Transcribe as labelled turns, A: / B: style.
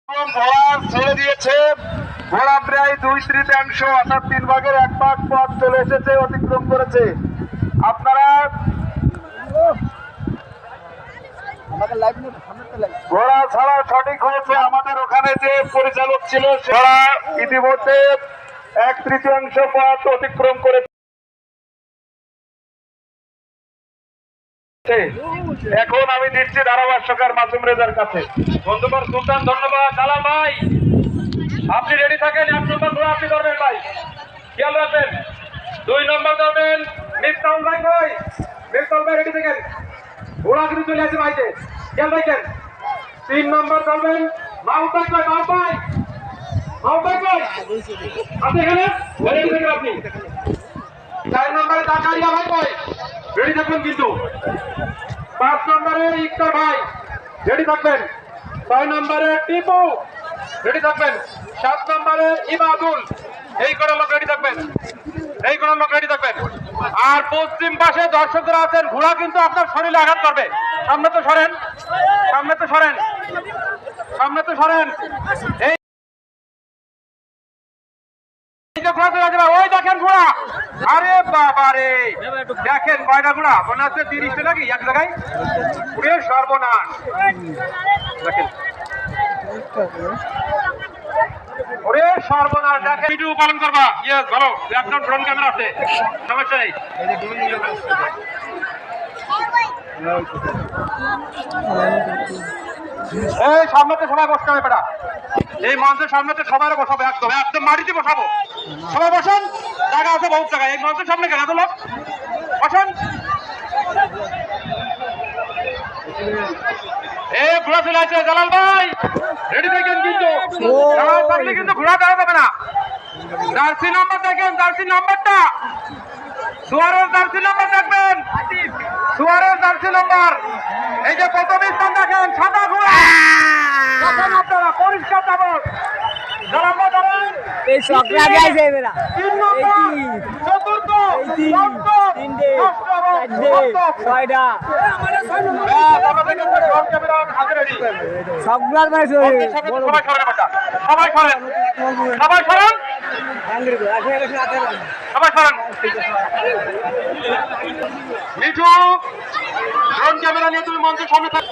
A: ঘোড়া ছেড়ে দিয়েছে। ঘোড়া প্রায় 2/3 অর্থাৎ 3 ভাগের 1 ভাগ পথ চলে এসেছে, অতিক্রম করেছে। আপনারা ঘোড়া ছাড়া সঠিক হয়েছে। আমাদের ওখানে যে পরিচালক ছিল ঘোড়া ইতিমধ্যে 1/3 পথ অতিক্রম করেছে। এখন আমি দিচ্ছি ধারাভাষ্যকার মাসুম রেজার কাছে। বন্ধুবর সুলতান, ধন্যবাদ। জালাল ভাই, আপনি রেডি থাকেন। 1 নম্বর ঘোড়া আপনি ধরবেন ভাই, খেয়াল রাখবেন। 2 নম্বর ধরবেন মিফতাহুল ভাই। ভাই মিফতাহুল ভাই রেডি থাকেন, ঘোড়া কিন্তু চলে আসে ভাইতে, খেয়াল রাখেন। 3 নম্বর ধরবেন মাহবুব ভাই। কই মাহবুব ভাই? মাহবুব ভাই কই? আপনি এখানে রেডি থাকেন আপনি। 4 নম্বরে জাকারিয়া ভাই কই? রেডি থাকবেন কিন্তু। 5 নম্বরে ইকতার ভাই রেডি থাকবেন। 6 নম্বরে টিপু রেডি থাকবেন। 7 নম্বরে ইমাদুল। এই কোন লোক রেডি থাকবেন, এই কোন লোক রেডি থাকবেন। আর পশ্চিম পাশে দর্শকরা আছেন, ঘোড়া কিন্তু আপনার শরীরে আঘাত করবে। সামনে তো সরেন, সামনে তো সরেন, সামনে তো সরেন। এই ঘোড়া চলে যাবে, ওই দেখেন ঘোড়া। আরে বাবা রে, দেখেন কয়টা ঘোড়া, মনে হচ্ছে 30টা নাকি এক জায়গায়। পুরে সর্বনাশ। দেখেন ওরে সর্বনাশ। দেখেন ভিডিও পালন করবা। ইয়েস, ভালো। একদম ড্রোন ক্যামেরা আছে, সমস্যা নেই। এই সামনেতে সবাই বসতে হবে বেটা, এই মঞ্চের সামনেতে সবাই বসাবো, একদম একদম মাটিতে বসাবো। সবাই বসেন, জায়গা আছে বহুত জায়গায়। এই মঞ্চের সামনে কেন এত লোক? বসেন। এই ঘোড়া চলে আসছে, জালাল ভাই রেডি থাকেন কিন্তু। জালাল থাকলে কিন্তু ঘোড়া দাঁড়া যাবে না। জার্সি নাম্বার দেখেন, জার্সি নাম্বারটা সুয়ারের জার্সি নাম্বার দেখবেন, সুয়ারের জার্সি নাম্বার। এই যে প্রথম স্থান দেখেন, সাদা ঘোড়া। দেখেন আপনারা, পরিষ্কার যাবত।
B: এই সকলা গাইছে এবেরা
A: 3 নম্বর, চতুর্থ, পঞ্চম, ষষ্ঠ,
B: ছয়টা সকলার মানে
A: সবাই সরেন বাচ্চা, সবাই সরেন, সবাই সরেন, সবাই সরেন। মিঠু, ড্রোন ক্যামেরা নিয়ে তুমি মঞ্চের সামনে থাক।